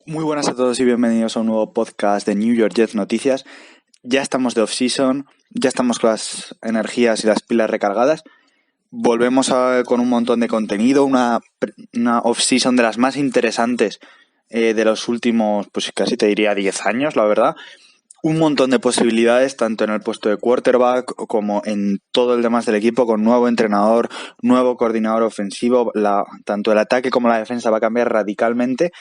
Muy buenas a todos y bienvenidos a un nuevo podcast de New York Jets Noticias. Ya estamos de off-season, ya estamos con las energías y las pilas recargadas. Volvemos con un montón de contenido, una off-season de las más interesantes de los últimos, pues casi te diría 10 años, la verdad. Un montón de posibilidades, tanto en el puesto de quarterback como en todo el demás del equipo, con nuevo entrenador, nuevo coordinador ofensivo. Tanto el ataque como la defensa va a cambiar radicalmente.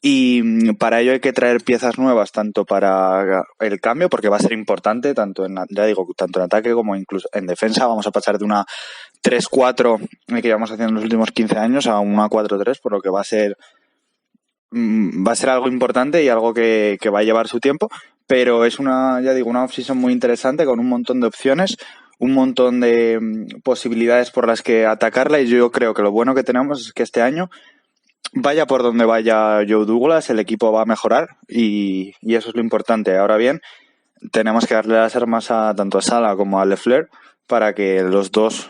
Y para ello hay que traer piezas nuevas, tanto para el cambio, porque va a ser importante, tanto en ataque como incluso en defensa. Vamos a pasar de una 3-4 que llevamos haciendo en los últimos 15 años a una 4-3, por lo que va a ser algo importante y algo que va a llevar su tiempo. Pero es una off-season muy interesante, con un montón de opciones, un montón de posibilidades por las que atacarla, y yo creo que lo bueno que tenemos es que este año, vaya por donde vaya Joe Douglas, el equipo va a mejorar y eso es lo importante. Ahora bien, tenemos que darle las armas tanto a Saleh como a LeFleur para que los dos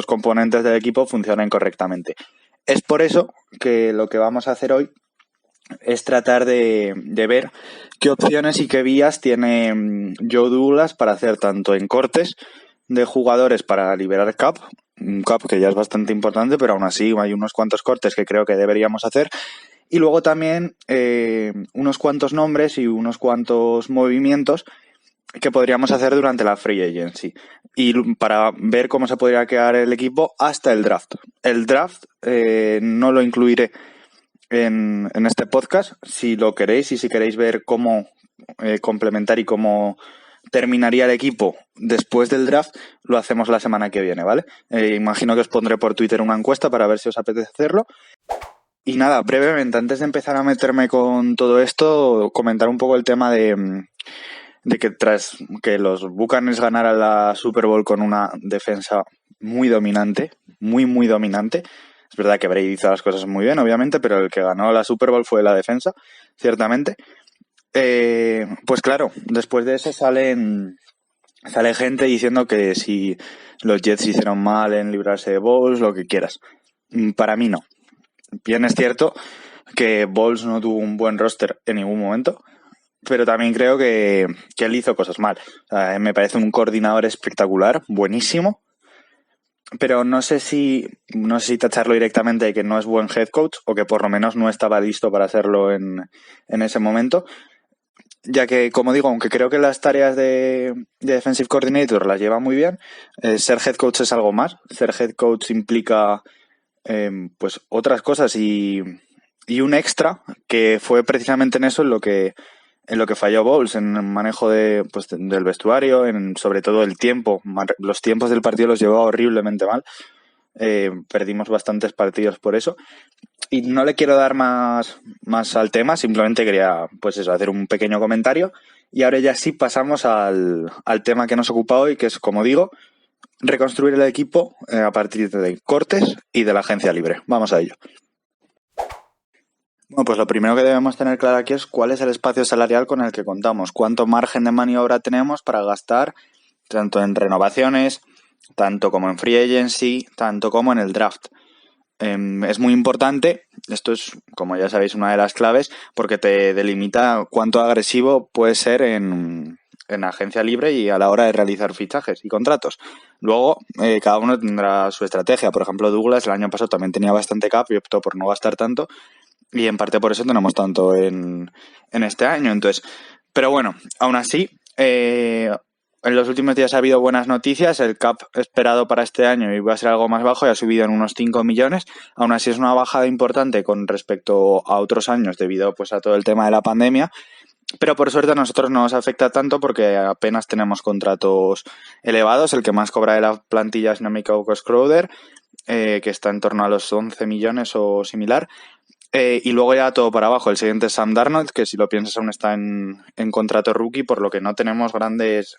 componentes del equipo funcionen correctamente. Es por eso que lo que vamos a hacer hoy es tratar de ver qué opciones y qué vías tiene Joe Douglas para hacer tanto en cortes de jugadores para liberar cap, un cap que ya es bastante importante, pero aún así hay unos cuantos cortes que creo que deberíamos hacer, y luego también unos cuantos nombres y unos cuantos movimientos que podríamos hacer durante la free agency, y para ver cómo se podría quedar el equipo hasta el draft. El draft no lo incluiré en este podcast. Si lo queréis y si queréis ver cómo complementar y cómo terminaría el equipo después del draft, lo hacemos la semana que viene, ¿vale? Imagino que os pondré por Twitter una encuesta para ver si os apetece hacerlo. Y nada, brevemente, antes de empezar a meterme con todo esto, comentar un poco el tema de que tras que los Buccaneers ganaran la Super Bowl con una defensa muy dominante, muy dominante. Es verdad que Brady hizo las cosas muy bien, obviamente, pero el que ganó la Super Bowl fue la defensa, ciertamente. Pues claro, después de eso sale gente diciendo que si los Jets hicieron mal en librarse de Bowles, lo que quieras. Para mí no. Bien es cierto que Bowles no tuvo un buen roster en ningún momento, pero también creo que él hizo cosas mal. O sea, me parece un coordinador espectacular, buenísimo, pero no sé si tacharlo directamente de que no es buen head coach o que por lo menos no estaba listo para hacerlo en ese momento, ya que, como digo, aunque creo que las tareas de defensive coordinator las lleva muy bien, ser head coach es algo más. Ser head coach implica pues otras cosas y un extra, que fue precisamente en eso en lo que falló Bowles, en el manejo del vestuario, sobre todo el tiempo. Los tiempos del partido los llevaba horriblemente mal. Perdimos bastantes partidos por eso. Y no le quiero dar más al tema, simplemente quería hacer un pequeño comentario. Y ahora ya sí pasamos al tema que nos ocupa hoy, que es, como digo, reconstruir el equipo a partir de cortes y de la agencia libre. Vamos a ello. Bueno, pues lo primero que debemos tener claro aquí es cuál es el espacio salarial con el que contamos, cuánto margen de maniobra tenemos para gastar tanto en renovaciones, tanto como en free agency, tanto como en el draft. Es muy importante, esto es, como ya sabéis, una de las claves, porque te delimita cuánto agresivo puedes ser en agencia libre y a la hora de realizar fichajes y contratos. Luego, cada uno tendrá su estrategia. Por ejemplo, Douglas el año pasado también tenía bastante cap y optó por no gastar tanto, y en parte por eso tenemos tanto en este año. Entonces, pero bueno, aún así, en los últimos días ha habido buenas noticias. El cap esperado para este año iba a ser algo más bajo y ha subido en unos 5 millones. Aún así es una bajada importante con respecto a otros años debido a todo el tema de la pandemia. Pero por suerte a nosotros no nos afecta tanto porque apenas tenemos contratos elevados. El que más cobra de la plantilla es Namiko Crowder, que está en torno a los 11 millones o similar. Y luego ya todo para abajo. El siguiente es Sam Darnold, que si lo piensas aún está en contrato rookie, por lo que no tenemos grandes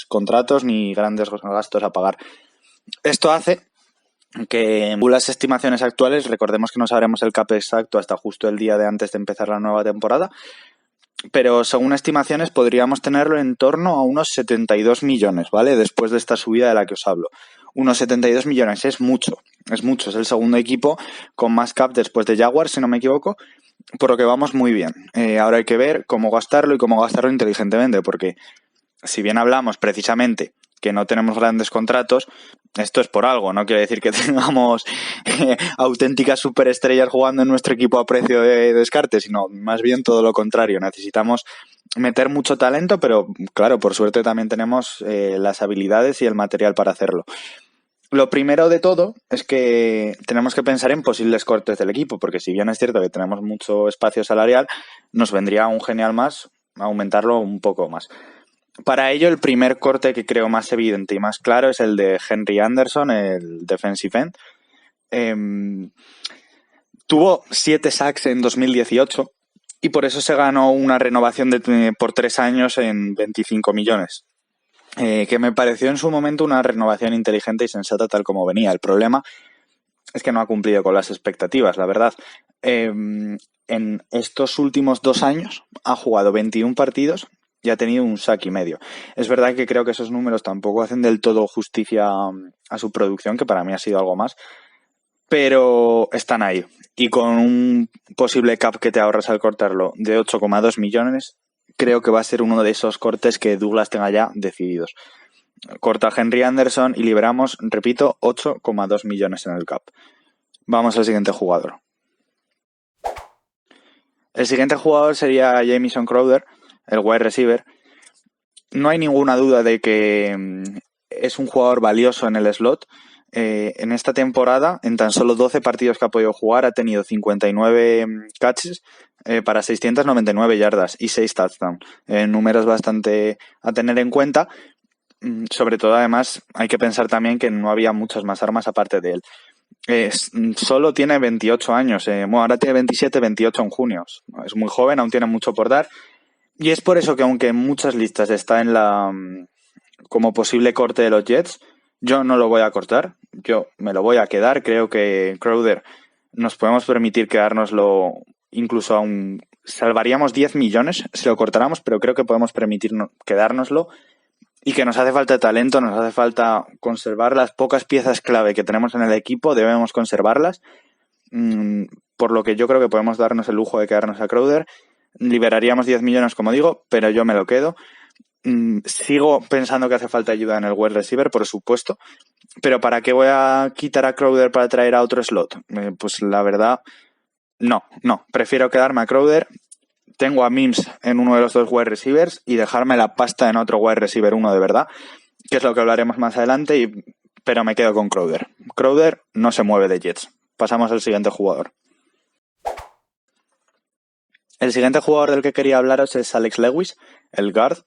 contratos ni grandes gastos a pagar. Esto hace que las estimaciones actuales, recordemos que no sabremos el cap exacto hasta justo el día de antes de empezar la nueva temporada, pero según estimaciones podríamos tenerlo en torno a unos 72 millones, ¿vale? Después de esta subida de la que os hablo. unos 72 millones es mucho, es el segundo equipo con más cap después de Jaguars, si no me equivoco, por lo que vamos muy bien. Ahora hay que ver cómo gastarlo y cómo gastarlo inteligentemente, porque si bien hablamos precisamente que no tenemos grandes contratos, esto es por algo, no quiere decir que tengamos auténticas superestrellas jugando en nuestro equipo a precio de descarte, sino más bien todo lo contrario. Necesitamos meter mucho talento, pero claro, por suerte también tenemos las habilidades y el material para hacerlo. Lo primero de todo es que tenemos que pensar en posibles cortes del equipo, porque si bien es cierto que tenemos mucho espacio salarial, nos vendría un genial más aumentarlo un poco más. Para ello, el primer corte que creo más evidente y más claro es el de Henry Anderson, el defensive end. Tuvo 7 sacks en 2018 y por eso se ganó una renovación por 3 años en 25 millones. Que me pareció en su momento una renovación inteligente y sensata tal como venía. El problema es que no ha cumplido con las expectativas, la verdad. En estos últimos 2 años ha jugado 21 partidos y ha tenido un sack y medio. Es verdad que creo que esos números tampoco hacen del todo justicia a su producción, que para mí ha sido algo más, pero están ahí. Y con un posible cap que te ahorras al cortarlo de 8,2 millones, creo que va a ser uno de esos cortes que Douglas tenga ya decididos. Corta a Henry Anderson y liberamos, repito, 8,2 millones en el cap. Vamos al siguiente jugador. El siguiente jugador sería Jamison Crowder, el wide receiver. No hay ninguna duda de que es un jugador valioso en el slot. En esta temporada, en tan solo 12 partidos que ha podido jugar, ha tenido 59 catches para 699 yardas y 6 touchdowns. Números bastante a tener en cuenta. Sobre todo, además, hay que pensar también que no había muchas más armas aparte de él. Solo tiene 28 años. Bueno, ahora tiene 27, 28 en junio. Es muy joven, aún tiene mucho por dar. Y es por eso que aunque en muchas listas está en la como posible corte de los Jets, yo no lo voy a cortar. Yo me lo voy a quedar. Creo que Crowder nos podemos permitir quedárnoslo incluso aún. Salvaríamos 10 millones si lo cortáramos, pero creo que podemos permitirnos quedárnoslo. Y que nos hace falta talento, nos hace falta conservar las pocas piezas clave que tenemos en el equipo, debemos conservarlas. Por lo que yo creo que podemos darnos el lujo de quedarnos a Crowder. Liberaríamos 10 millones, como digo, pero yo me lo quedo. Sigo pensando que hace falta ayuda en el wide receiver, por supuesto. Pero ¿para qué voy a quitar a Crowder para traer a otro slot? Pues la verdad, no. Prefiero quedarme a Crowder. Tengo a Mims en uno de los dos wide receivers y dejarme la pasta en otro wide receiver uno de verdad, que es lo que hablaremos más adelante, pero me quedo con Crowder. Crowder no se mueve de Jets. Pasamos al siguiente jugador. El siguiente jugador del que quería hablaros es Alex Lewis, el guard.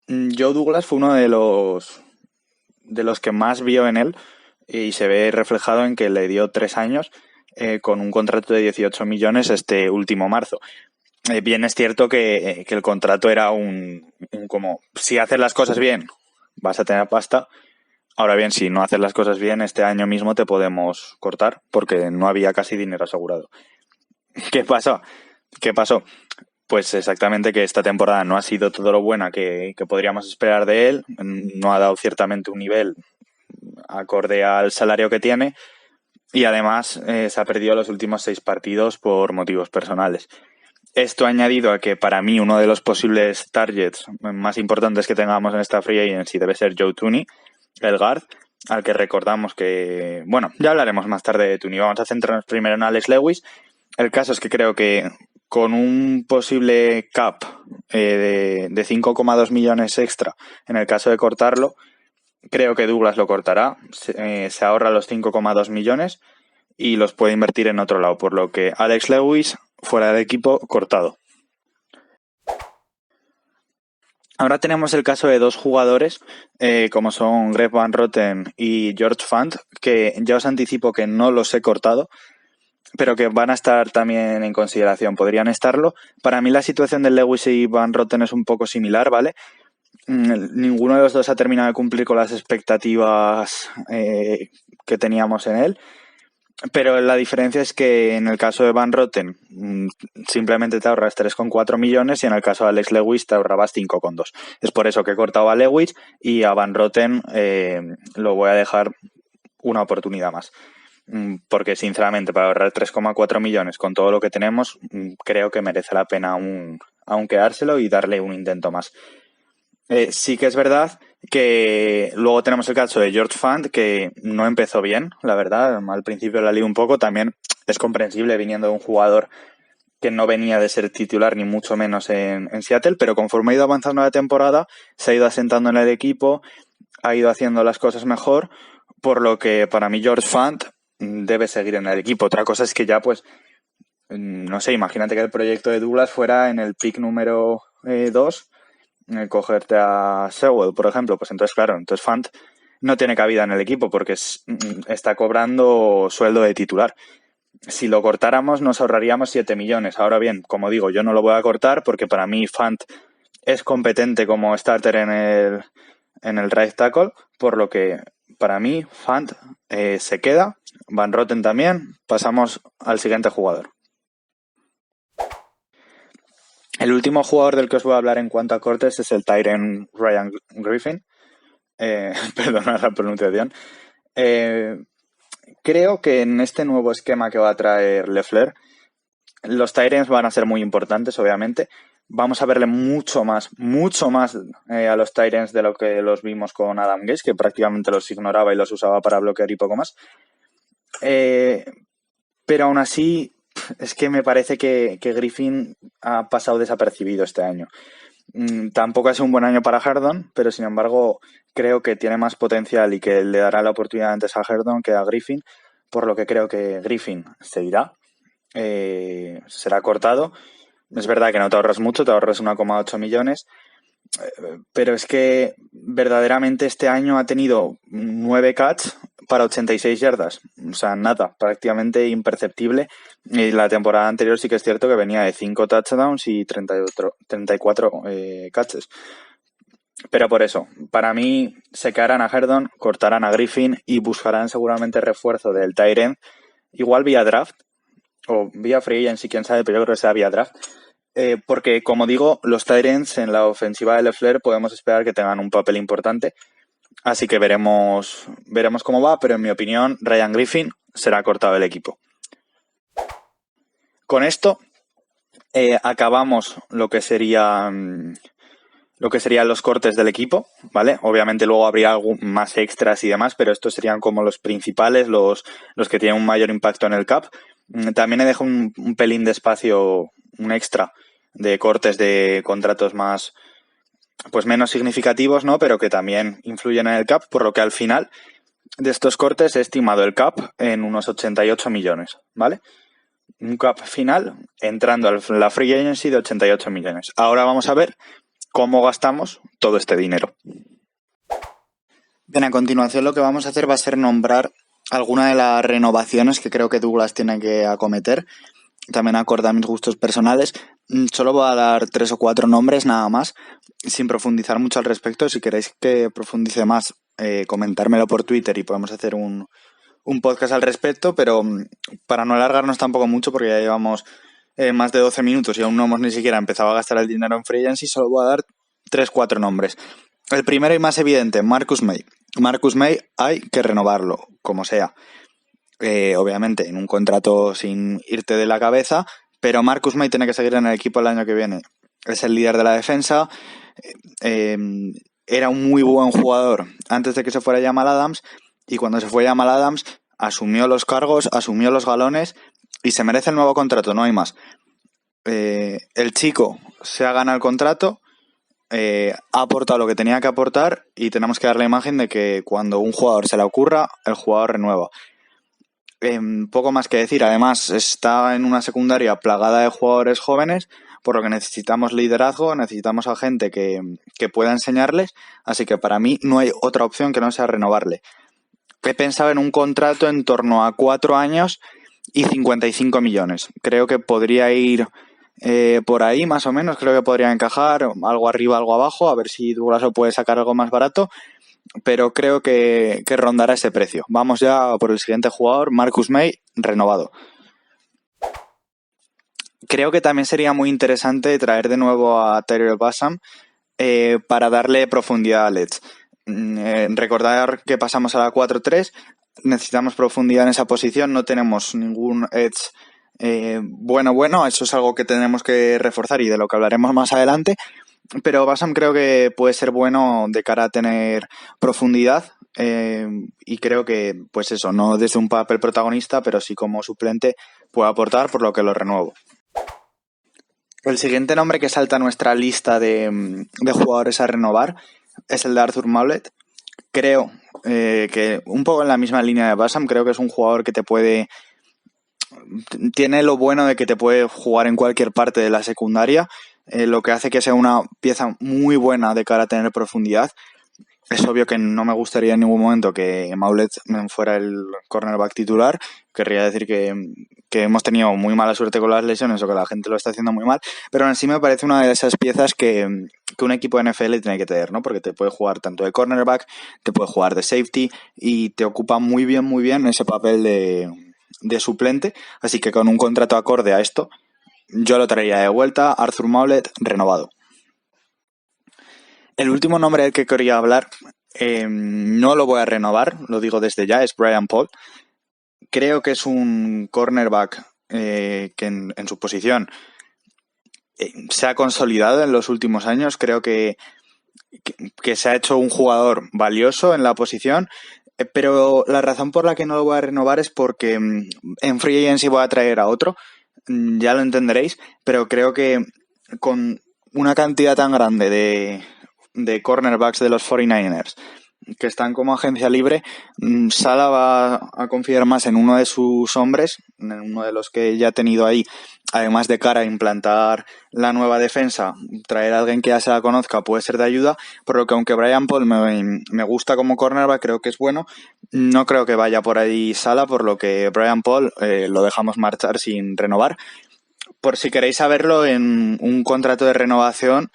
Joe Douglas fue uno de los que más vio en él y se ve reflejado en que le dio 3 años con un contrato de 18 millones este último marzo. Bien es cierto que el contrato era un como, si haces las cosas bien, vas a tener pasta. Ahora bien, si no haces las cosas bien, este año mismo te podemos cortar porque no había casi dinero asegurado. ¿Qué pasó? Pues exactamente que esta temporada no ha sido todo lo buena que podríamos esperar de él. No ha dado ciertamente un nivel acorde al salario que tiene y además se ha perdido los últimos 6 partidos por motivos personales. Esto añadido a que para mí uno de los posibles targets más importantes que tengamos en esta free agency debe ser Joe Thuney, el guard, al que recordamos que... Bueno, ya hablaremos más tarde de Thuney. Vamos a centrarnos primero en Alex Lewis. El caso es que creo que con un posible cap de 5,2 millones extra, en el caso de cortarlo, creo que Douglas lo cortará. Se ahorra los 5,2 millones y los puede invertir en otro lado, por lo que Alex Lewis fuera del equipo cortado. Ahora tenemos el caso de 2 jugadores como son Greg Van Roten y George Fant, que ya os anticipo que no los he cortado, pero que van a estar también en consideración, podrían estarlo. Para mí la situación de Lewis y Van Roten es un poco similar, ¿vale? Ninguno de los dos ha terminado de cumplir con las expectativas que teníamos en él. Pero la diferencia es que en el caso de Van Roten simplemente te ahorras 3,4 millones y en el caso de Alex Lewis te ahorrabas 5,2. Es por eso que he cortado a Lewis y a Van Roten lo voy a dejar una oportunidad más. Porque sinceramente para ahorrar 3,4 millones con todo lo que tenemos creo que merece la pena aún quedárselo y darle un intento más. Sí que es verdad que luego tenemos el caso de George Fant, que no empezó bien, la verdad. Al principio la lié un poco. También es comprensible viniendo de un jugador que no venía de ser titular ni mucho menos en Seattle, pero conforme ha ido avanzando la temporada, se ha ido asentando en el equipo, ha ido haciendo las cosas mejor, por lo que para mí George Fant debe seguir en el equipo. Otra cosa es que ya pues, no sé, imagínate que el proyecto de Douglas fuera en el pick número 2, cogerte a Sewell, por ejemplo, pues entonces, claro, entonces Fant no tiene cabida en el equipo porque está cobrando sueldo de titular. Si lo cortáramos nos ahorraríamos 7 millones. Ahora bien, como digo, yo no lo voy a cortar porque para mí Fant es competente como starter en el right tackle, por lo que para mí Fant se queda, Van Roten también. Pasamos al siguiente jugador. El último jugador del que os voy a hablar en cuanto a cortes es el tight end Ryan Griffin. Perdona la pronunciación. Creo que en este nuevo esquema que va a traer Lefleur, los tight ends van a ser muy importantes, obviamente. Vamos a verle mucho más a los tight ends de lo que los vimos con Adam Gase, que prácticamente los ignoraba y los usaba para bloquear y poco más. Pero aún así, es que me parece que Griffin ha pasado desapercibido este año. Tampoco es un buen año para Herdon, pero sin embargo creo que tiene más potencial y que le dará la oportunidad antes a Herdon que a Griffin, por lo que creo que Griffin se irá, será cortado. Es verdad que no te ahorras mucho, te ahorras 1,8 millones, pero es que verdaderamente este año ha tenido 9 catch para 86 yardas. O sea, nada, prácticamente imperceptible. Y la temporada anterior sí que es cierto que venía de 5 touchdowns y 34 catches. Pero por eso, para mí se quedarán a Herdon, cortarán a Griffin y buscarán seguramente refuerzo del tight end, igual vía draft o vía free agency, quién sabe, pero yo creo que sea vía draft. Porque, como digo, los tight ends en la ofensiva de Lefleur podemos esperar que tengan un papel importante. Así que veremos cómo va, pero en mi opinión, Ryan Griffin será cortado del equipo. Con esto acabamos lo que serían los cortes del equipo, ¿vale? Obviamente luego habría algo más extras y demás, pero estos serían como los principales, los que tienen un mayor impacto en el cap. También he dejado un pelín de espacio, un extra de cortes de contratos más, pues menos significativos, ¿no? Pero que también influyen en el cap, por lo que al final de estos cortes he estimado el cap en unos 88 millones, ¿vale? Un cap final entrando a la free agency de 88 millones. Ahora vamos a ver cómo gastamos todo este dinero. Bien, a continuación lo que vamos a hacer va a ser nombrar alguna de las renovaciones que creo que Douglas tiene que acometer, también acorde a mis gustos personales. Solo voy a dar 3 o 4 nombres nada más, sin profundizar mucho al respecto. Si queréis que profundice más, comentármelo por Twitter y podemos hacer un podcast al respecto, pero para no alargarnos tampoco mucho, porque ya llevamos más de 12 minutos y aún no hemos ni siquiera empezado a gastar el dinero en free agency, solo voy a dar 3-4 nombres. El primero y más evidente, Marcus May. Marcus May hay que renovarlo, como sea. Obviamente en un contrato sin irte de la cabeza, pero Marcus May tiene que seguir en el equipo el año que viene. Es el líder de la defensa, era un muy buen jugador antes de que se fuera Jamal Adams, y cuando se fue Jamal Adams asumió los cargos, asumió los galones y se merece el nuevo contrato, no hay más. El chico se ha ganado el contrato, ha aportado lo que tenía que aportar y tenemos que dar la imagen de que cuando un jugador se le ocurra, el jugador renueva. Poco más que decir. Además, está en una secundaria plagada de jugadores jóvenes, por lo que necesitamos liderazgo, necesitamos a gente que pueda enseñarles, así que para mí no hay otra opción que no sea renovarle. He pensado en un contrato en torno a 4 años y 55 millones. Creo que podría ir por ahí más o menos, creo que podría encajar algo arriba, algo abajo, a ver si Douglas lo puede sacar algo más barato. pero creo que rondará ese precio. Vamos ya por el siguiente jugador, Marcus May, renovado. Creo que también sería muy interesante traer de nuevo a Tyler Bassam para darle profundidad a Let's. Recordar que pasamos a la 4-3, necesitamos profundidad en esa posición, no tenemos ningún edge bueno, eso es algo que tenemos que reforzar y de lo que hablaremos más adelante, pero Bassam creo que puede ser bueno de cara a tener profundidad y creo que, pues eso, no desde un papel protagonista, pero sí como suplente puede aportar, por lo que lo renuevo. El siguiente nombre que salta a nuestra lista de jugadores a renovar es el de Arthur Maulet. Creo que un poco en la misma línea de Bassam, creo que es un jugador que tiene lo bueno de que te puede jugar en cualquier parte de la secundaria, lo que hace que sea una pieza muy buena de cara a tener profundidad. Es obvio que no me gustaría en ningún momento que Maulet fuera el cornerback titular. Querría decir que hemos tenido muy mala suerte con las lesiones o que la gente lo está haciendo muy mal, pero aún así me parece una de esas piezas que un equipo de NFL tiene que tener, ¿no? Porque te puede jugar tanto de cornerback, te puede jugar de safety y te ocupa muy bien ese papel de suplente. Así que con un contrato acorde a esto, yo lo traería de vuelta. Arthur Maulet, renovado. El último nombre del que quería hablar, no lo voy a renovar, lo digo desde ya, es Brian Paul. Creo que es un cornerback que en su posición se ha consolidado en los últimos años. Creo que se ha hecho un jugador valioso en la posición, pero la razón por la que no lo voy a renovar es porque en Free Agency voy a traer a otro, ya lo entenderéis, pero creo que con una cantidad tan grande de cornerbacks de los 49ers que están como agencia libre, Sala va a confiar más en uno de sus hombres, en uno de los que ya ha tenido ahí, además de cara a implantar la nueva defensa, traer a alguien que ya se la conozca puede ser de ayuda, por lo que aunque Brian Paul me gusta como cornerback, creo que es bueno, no creo que vaya por ahí Sala, por lo que Brian Paul lo dejamos marchar sin renovar. Por si queréis saberlo, en un contrato de renovación,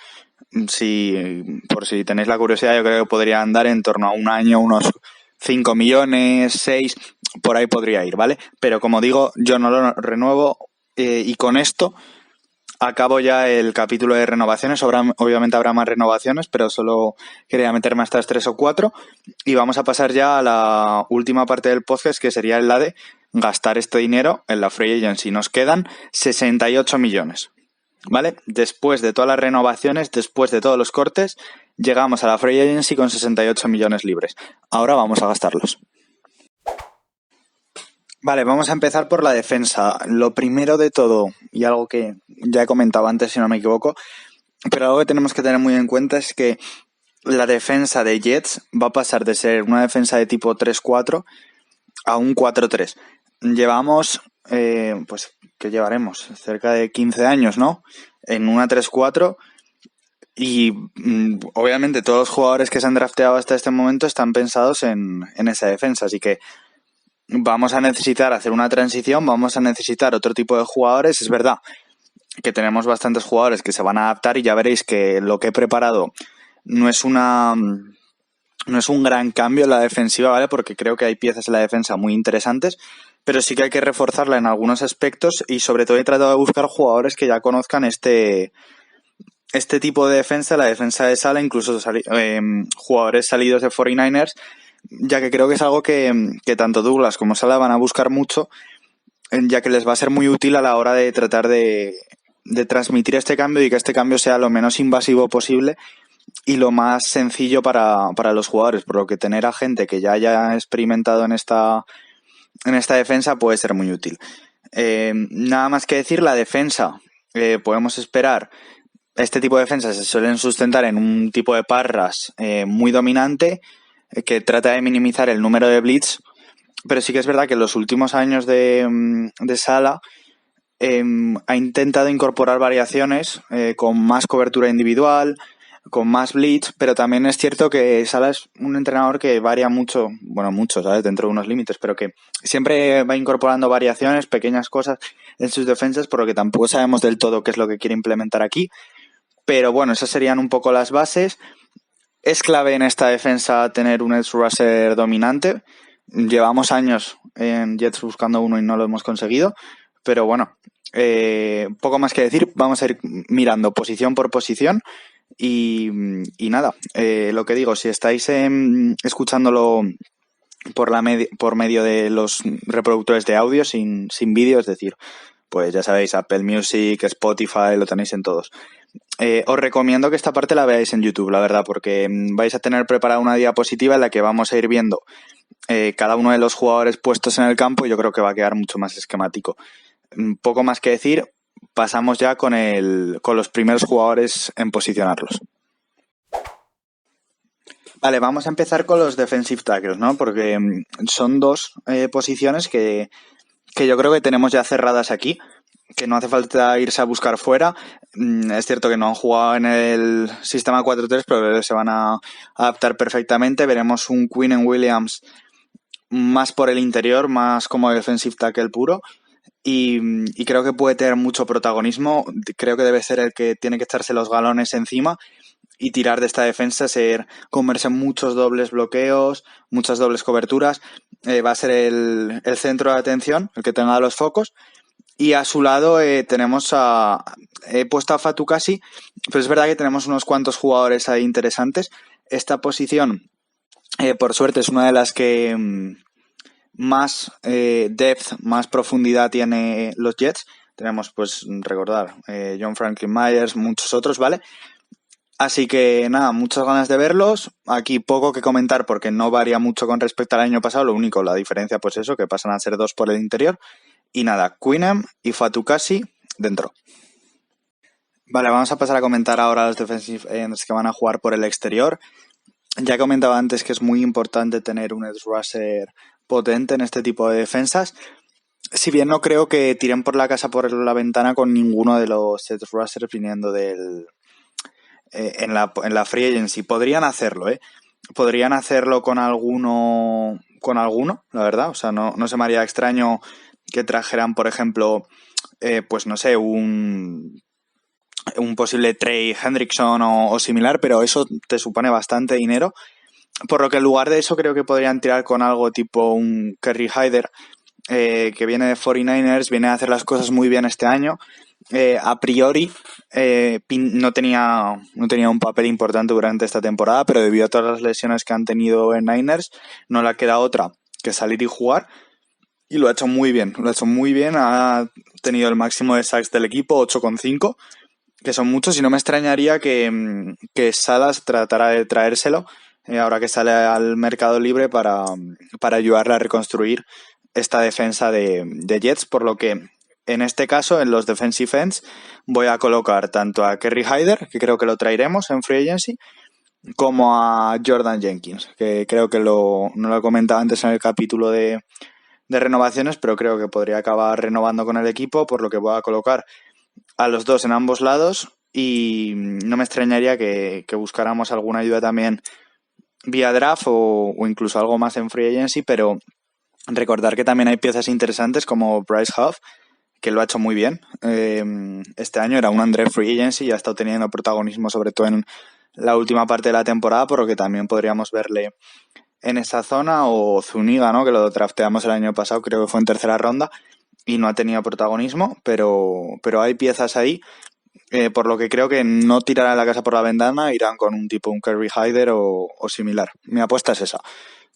por si tenéis la curiosidad, yo creo que podría andar en torno a un año, unos 5 millones, 6, por ahí podría ir, ¿vale? Pero como digo, yo no lo renuevo y con esto acabo ya el capítulo de renovaciones. Obviamente habrá más renovaciones, pero solo quería meterme hasta 3 o 4 y vamos a pasar ya a la última parte del podcast, que sería la de gastar este dinero en la Free Agency. Nos quedan 68 millones. ¿Vale? Después de todas las renovaciones, después de todos los cortes, llegamos a la Free Agency con 68 millones libres. Ahora vamos a gastarlos. Vale, vamos a empezar por la defensa. Lo primero de todo, y algo que ya he comentado antes si no me equivoco, pero algo que tenemos que tener muy en cuenta es que la defensa de Jets va a pasar de ser una defensa de tipo 3-4 a un 4-3. Llevamos, pues, ¿qué llevaremos? Cerca de 15 años, ¿no? En una 3-4 y obviamente todos los jugadores que se han drafteado hasta este momento están pensados en esa defensa, así que vamos a necesitar hacer una transición, vamos a necesitar otro tipo de jugadores. Es verdad que tenemos bastantes jugadores que se van a adaptar y ya veréis que lo que he preparado no es un gran cambio en la defensiva, ¿vale? Porque creo que hay piezas en la defensa muy interesantes, pero sí que hay que reforzarla en algunos aspectos y sobre todo he tratado de buscar jugadores que ya conozcan este tipo de defensa, la defensa de Sala, incluso jugadores salidos de 49ers, ya que creo que es algo que tanto Douglas como Sala van a buscar mucho, ya que les va a ser muy útil a la hora de tratar de transmitir este cambio y que este cambio sea lo menos invasivo posible y lo más sencillo para los jugadores, por lo que tener a gente que ya haya experimentado en esta defensa puede ser muy útil. Nada más que decir, la defensa, podemos esperar, este tipo de defensas se suelen sustentar en un tipo de parras muy dominante que trata de minimizar el número de blitz, pero sí que es verdad que en los últimos años de Sala ha intentado incorporar variaciones con más cobertura individual, con más blitz, pero también es cierto que Sala es un entrenador que varía mucho, ¿sabes? Dentro de unos límites, pero que siempre va incorporando variaciones, pequeñas cosas en sus defensas, por lo que tampoco sabemos del todo qué es lo que quiere implementar aquí. Pero bueno, esas serían un poco las bases. Es clave en esta defensa tener un edge rusher dominante. Llevamos años en Jets buscando uno y no lo hemos conseguido, pero bueno, poco más que decir. Vamos a ir mirando posición por posición y nada, lo que digo, si estáis escuchándolo por medio de los reproductores de audio sin vídeo, es decir, pues ya sabéis, Apple Music, Spotify, lo tenéis en todos. Os recomiendo que esta parte la veáis en YouTube, la verdad, porque vais a tener preparada una diapositiva en la que vamos a ir viendo cada uno de los jugadores puestos en el campo y yo creo que va a quedar mucho más esquemático. Poco más que decir, pasamos ya con los primeros jugadores en posicionarlos. Vale, vamos a empezar con los defensive tackles, ¿no? Porque son dos posiciones que yo creo que tenemos ya cerradas aquí, que no hace falta irse a buscar fuera. Es cierto que no han jugado en el sistema 4-3, pero se van a adaptar perfectamente. Veremos un Quinnen Williams más por el interior, más como defensive tackle puro. Y creo que puede tener mucho protagonismo. Creo que debe ser el que tiene que echarse los galones encima y tirar de esta defensa, comerse muchos dobles bloqueos, muchas dobles coberturas. Va a ser el centro de atención, el que tenga los focos. Y a su lado he puesto a Fatukasi, pero es verdad que tenemos unos cuantos jugadores ahí interesantes. Esta posición, por suerte, es una de las que más depth, más profundidad tiene los Jets. Tenemos, pues, recordar, John Franklin Myers, muchos otros, ¿vale? Así que nada, muchas ganas de verlos. Aquí poco que comentar porque no varía mucho con respecto al año pasado. Lo único, la diferencia, pues eso, que pasan a ser dos por el interior. Y nada, Quinnen y Fatukasi dentro. Vale, vamos a pasar a comentar ahora los defensive ends que van a jugar por el exterior. Ya comentaba antes que es muy importante tener un edge rusher potente en este tipo de defensas. Si bien no creo que tiren por la casa por la ventana con ninguno de los edge rushers viniendo en la free agency. Podrían hacerlo, Podrían hacerlo con alguno, la verdad. O sea, no se me haría extraño que trajeran, por ejemplo, pues no sé, un posible Trey Hendrickson o similar, pero eso te supone bastante dinero. Por lo que en lugar de eso creo que podrían tirar con algo tipo un Kerry Hyder, que viene de 49ers, viene a hacer las cosas muy bien este año. A priori no tenía un papel importante durante esta temporada, pero debido a todas las lesiones que han tenido en Niners, no le ha quedado otra que salir y jugar. Y lo ha hecho muy bien, ha tenido el máximo de sacks del equipo, 8,5, que son muchos, y no me extrañaría que Salas tratara de traérselo ahora que sale al mercado libre para ayudarle a reconstruir esta defensa de Jets, por lo que en este caso, en los defensive ends, voy a colocar tanto a Kerry Hyder, que creo que lo traeremos en Free Agency, como a Jordan Jenkins, que creo que no lo he comentado antes en el capítulo de renovaciones, pero creo que podría acabar renovando con el equipo, por lo que voy a colocar a los dos en ambos lados y no me extrañaría que buscáramos alguna ayuda también vía draft o incluso algo más en Free Agency, pero recordar que también hay piezas interesantes como Bryce Huff, que lo ha hecho muy bien. Este año era un André Free Agency y ha estado teniendo protagonismo sobre todo en la última parte de la temporada, por lo que también podríamos verle en esa zona, o Zuniga, ¿no? Que lo drafteamos el año pasado, creo que fue en tercera ronda y no ha tenido protagonismo, pero hay piezas ahí, por lo que creo que no tirarán la casa por la ventana, irán con un tipo, un Kerry Hyder o similar. Mi apuesta es esa.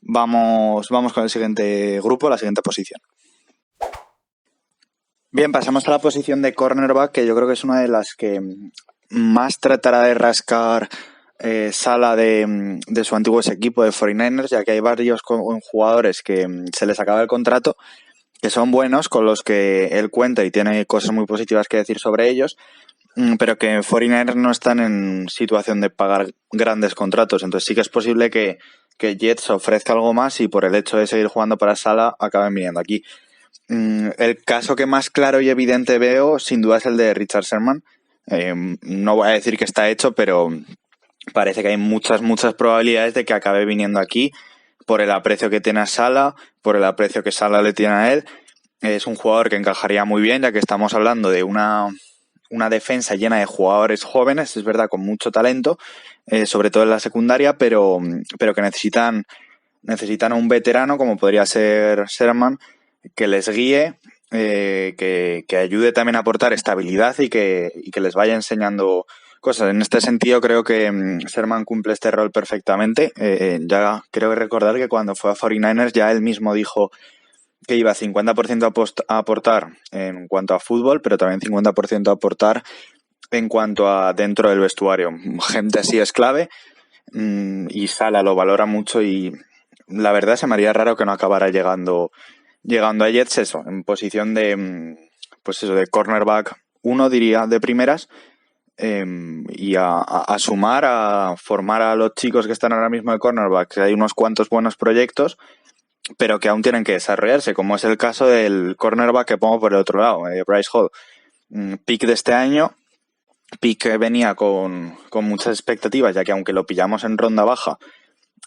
Vamos con el siguiente grupo, la siguiente posición. Bien, pasamos a la posición de cornerback, que yo creo que es una de las que más tratará de rascar Sala de su antiguo equipo de 49ers, ya que hay varios jugadores que se les acaba el contrato, que son buenos, con los que él cuenta y tiene cosas muy positivas que decir sobre ellos, pero que 49ers no están en situación de pagar grandes contratos. Entonces sí que es posible que Jets ofrezca algo más y por el hecho de seguir jugando para Sala acaben viniendo aquí. El caso que más claro y evidente veo, sin duda, es el de Richard Sherman. No voy a decir que está hecho, pero parece que hay muchas probabilidades de que acabe viniendo aquí por el aprecio que tiene a Sala, por el aprecio que Sala le tiene a él. Es un jugador que encajaría muy bien, ya que estamos hablando de una una defensa llena de jugadores jóvenes, es verdad, con mucho talento, sobre todo en la secundaria, pero que necesitan a un veterano como podría ser Sherman, que les guíe, que ayude también a aportar estabilidad y que les vaya enseñando cosas. En este sentido creo que Sherman cumple este rol perfectamente. Ya creo que recordar que cuando fue a 49ers ya él mismo dijo que iba 50% a aportar en cuanto a fútbol, pero también 50% a aportar en cuanto a dentro del vestuario. Gente así es clave, y Sala lo valora mucho y la verdad se me haría raro que no acabara llegando a Jets, eso, en posición de, pues eso, de cornerback 1, diría, de primeras, y a sumar, a formar a los chicos que están ahora mismo de cornerback, que hay unos cuantos buenos proyectos, pero que aún tienen que desarrollarse, como es el caso del cornerback que pongo por el otro lado, Bryce Hall. Pick de este año, pick que venía con muchas expectativas, ya que aunque lo pillamos en ronda baja,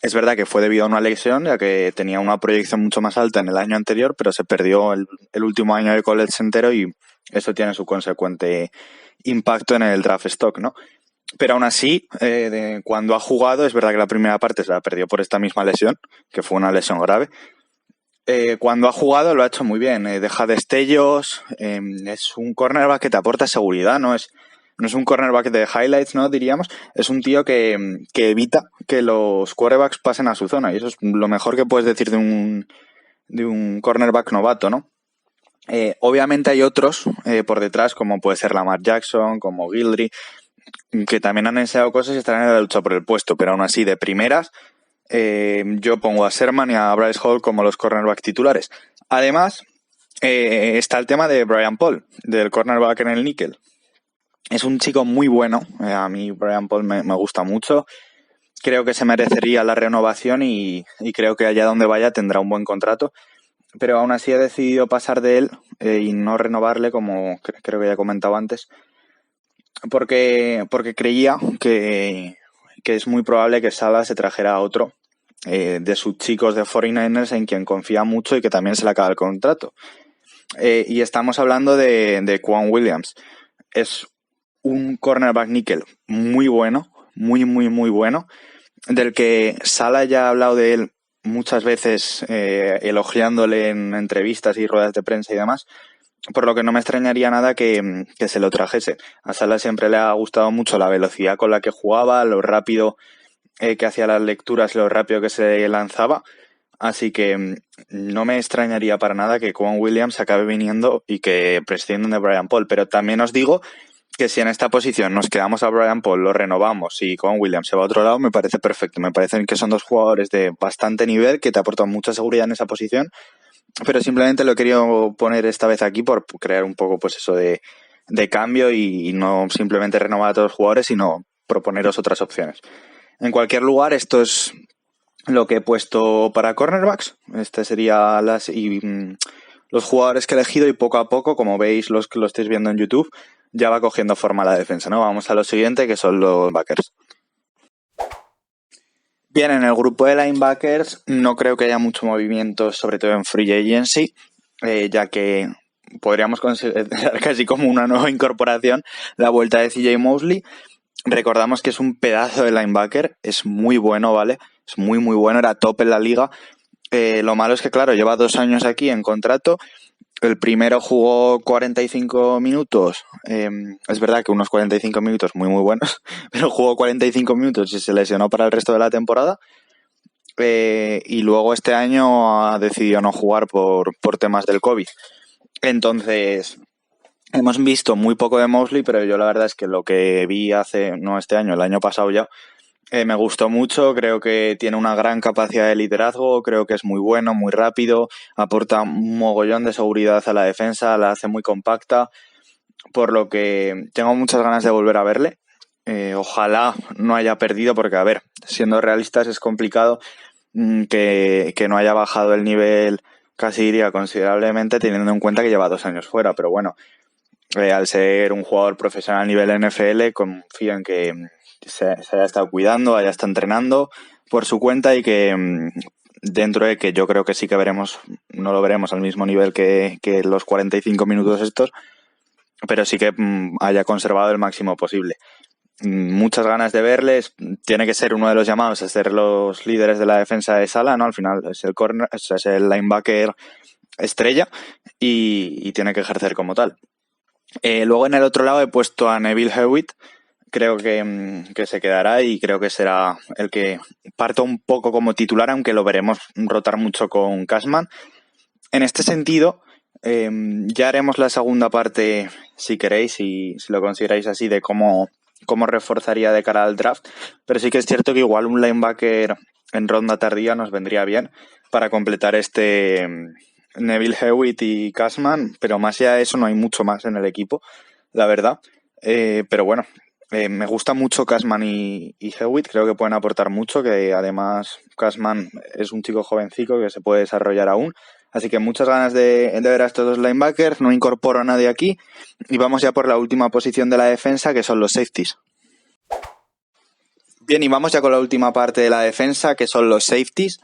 es verdad que fue debido a una lesión, ya que tenía una proyección mucho más alta en el año anterior, pero se perdió el último año de college entero y eso tiene su consecuente impacto en el draft stock, ¿no? Pero aún así, cuando ha jugado, es verdad que la primera parte se la perdió por esta misma lesión, que fue una lesión grave. Cuando ha jugado lo ha hecho muy bien, deja destellos, es un cornerback que te aporta seguridad, no es un cornerback de highlights, ¿no? Diríamos, es un tío que evita que los quarterbacks pasen a su zona y eso es lo mejor que puedes decir de un cornerback novato, ¿no? Obviamente hay otros por detrás, como puede ser Lamar Jackson, como Guillory, que también han enseñado cosas y están en la lucha por el puesto, pero aún así, de primeras, yo pongo a Sherman y a Bryce Hall como los cornerback titulares. Además, está el tema de Brian Paul, del cornerback en el níquel. Es un chico muy bueno. A mí Brian Paul me gusta mucho. Creo que se merecería la renovación y creo que allá donde vaya tendrá un buen contrato. Pero aún así he decidido pasar de él y no renovarle, como creo que ya he comentado antes, porque creía que es muy probable que Salah se trajera a otro de sus chicos de 49ers en quien confía mucho y que también se le acaba el contrato. Y estamos hablando de Quan Williams. Es un cornerback níquel muy bueno, muy, muy, muy bueno, del que Salah ya ha hablado de él muchas veces, elogiándole en entrevistas y ruedas de prensa y demás, por lo que no me extrañaría nada que se lo trajese. A Salah siempre le ha gustado mucho la velocidad con la que jugaba, lo rápido que hacía las lecturas, lo rápido que se lanzaba. Así que no me extrañaría para nada que Quan Williams acabe viniendo y que prescindan de Brian Paul. Pero también os digo que si en esta posición nos quedamos a Brian Paul, lo renovamos y Quan Williams se va a otro lado, me parece perfecto. Me parecen que son dos jugadores de bastante nivel que te aportan mucha seguridad en esa posición. Pero simplemente lo he querido poner esta vez aquí por crear un poco, pues eso de cambio y no simplemente renovar a todos los jugadores, sino proponeros otras opciones. En cualquier lugar, esto es lo que he puesto para cornerbacks. Este sería los jugadores que he elegido y poco a poco, como veis los que lo estáis viendo en YouTube, ya va cogiendo forma la defensa, ¿no? Vamos a lo siguiente, que son los linebackers. Bien, en el grupo de linebackers no creo que haya mucho movimiento, sobre todo en free agency, ya que podríamos considerar casi como una nueva incorporación la vuelta de CJ Mosley. Recordamos que es un pedazo de linebacker, es muy bueno, ¿vale? Es muy, muy bueno, era top en la liga. Lo malo es que, claro, lleva 2 años aquí en contrato. El primero jugó 45 minutos. Es verdad que unos 45 minutos muy, muy buenos, pero jugó 45 minutos y se lesionó para el resto de la temporada. Y luego este año ha decidido no jugar por temas del COVID. Entonces, hemos visto muy poco de Mosley, pero yo la verdad es que lo que vi no este año, el año pasado ya, me gustó mucho. Creo que tiene una gran capacidad de liderazgo, creo que es muy bueno, muy rápido, aporta un mogollón de seguridad a la defensa, la hace muy compacta, por lo que tengo muchas ganas de volver a verle. Ojalá no haya perdido, porque a ver, siendo realistas es complicado que no haya bajado el nivel, casi diría considerablemente, teniendo en cuenta que lleva 2 años fuera, pero bueno, al ser un jugador profesional a nivel NFL, confío en que se haya estado cuidando, haya estado entrenando por su cuenta y que dentro de que yo creo que sí que no lo veremos al mismo nivel que los 45 minutos estos, pero sí que haya conservado el máximo posible. Muchas ganas de verles. Tiene que ser uno de los llamados a ser los líderes de la defensa de sala, ¿no? Al final es el corner, es el linebacker estrella y tiene que ejercer como tal. Luego en el otro lado he puesto a Neville Hewitt. Creo que se quedará y creo que será el que parta un poco como titular, aunque lo veremos rotar mucho con Cashman. En este sentido, ya haremos la segunda parte, si queréis, y si lo consideráis así, de cómo reforzaría de cara al draft. Pero sí que es cierto que igual un linebacker en ronda tardía nos vendría bien para completar este Neville Hewitt y Cashman, pero más allá de eso no hay mucho más en el equipo, la verdad. Pero bueno, me gusta mucho Cashman y Hewitt, creo que pueden aportar mucho, que además Cashman es un chico jovencico que se puede desarrollar aún. Así que muchas ganas de ver a estos dos linebackers, no incorporo a nadie aquí y vamos ya por la última posición de la defensa, que son los safeties. Bien, y vamos ya con la última parte de la defensa, que son los safeties.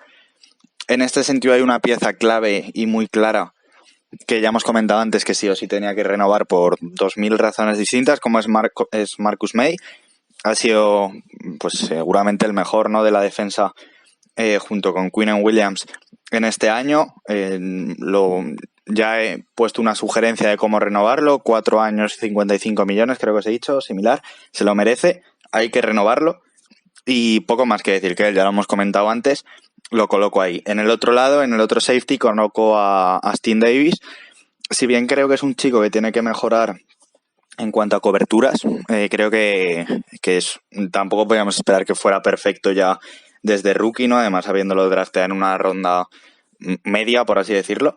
En este sentido hay una pieza clave y muy clara que ya hemos comentado antes, que sí o sí tenía que renovar por 2000 razones distintas, como es Marcus May. Ha sido pues seguramente el mejor, ¿no?, de la defensa junto con Quinnen Williams en este año. Ya he puesto una sugerencia de cómo renovarlo, 4 años, 55 millones, creo que os he dicho, similar, se lo merece, hay que renovarlo y poco más que decir que él, ya lo hemos comentado antes, lo coloco ahí. En el otro lado, en el otro safety, coloco a Austin Davis. Si bien creo que es un chico que tiene que mejorar en cuanto a coberturas, creo que tampoco podíamos esperar que fuera perfecto ya desde rookie, ¿no? Además, habiéndolo drafteado en una ronda media, por así decirlo.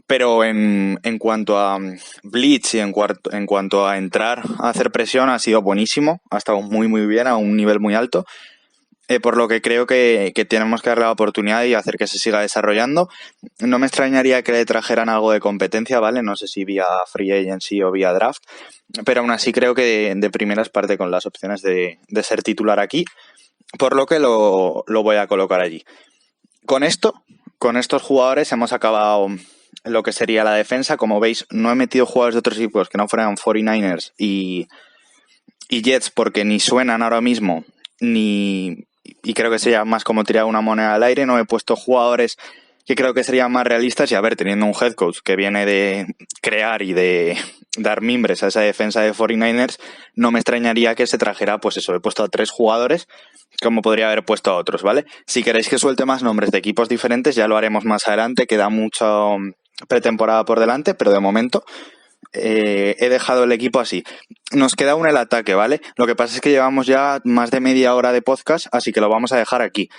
Pero en cuanto a blitz y en cuanto a entrar a hacer presión, ha sido buenísimo. Ha estado muy, muy bien, a un nivel muy alto. Por lo que creo que tenemos que darle la oportunidad y hacer que se siga desarrollando. No me extrañaría que le trajeran algo de competencia, ¿vale? No sé si vía free agency o vía draft, pero aún así creo que de primeras parte con las opciones de ser titular aquí, por lo que lo voy a colocar allí. Con estos jugadores hemos acabado lo que sería la defensa. Como veis, no he metido jugadores de otros equipos que no fueran 49ers y Jets porque ni suenan ahora mismo, y creo que sería más como tirar una moneda al aire. No he puesto jugadores que creo que serían más realistas y, a ver, teniendo un head coach que viene de crear y de dar mimbres a esa defensa de 49ers, no me extrañaría que se trajera, pues eso, he puesto a 3 jugadores como podría haber puesto a otros, ¿vale? Si queréis que suelte más nombres de equipos diferentes, ya lo haremos más adelante, queda mucha pretemporada por delante, pero de momento he dejado el equipo así. Nos queda aún el ataque, ¿vale? Lo que pasa es que llevamos ya más de media hora de podcast, así que lo vamos a dejar aquí.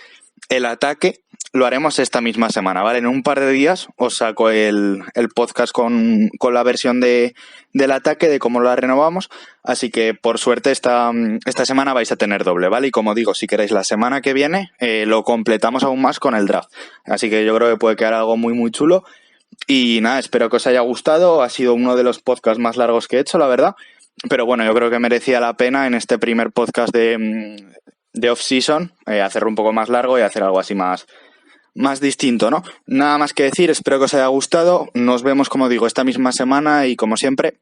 El ataque lo haremos esta misma semana, ¿vale? En un par de días os saco el podcast con la versión del ataque, de cómo la renovamos. Así que, por suerte, esta semana vais a tener doble, ¿vale? Y como digo, si queréis, la semana que viene lo completamos aún más con el draft. Así que yo creo que puede quedar algo muy, muy chulo. Y nada, espero que os haya gustado. Ha sido uno de los podcasts más largos que he hecho, la verdad. Pero bueno, yo creo que merecía la pena en este primer podcast de off-season hacerlo un poco más largo y hacer algo así más distinto, ¿no? Nada más que decir, espero que os haya gustado. Nos vemos, como digo, esta misma semana y, como siempre,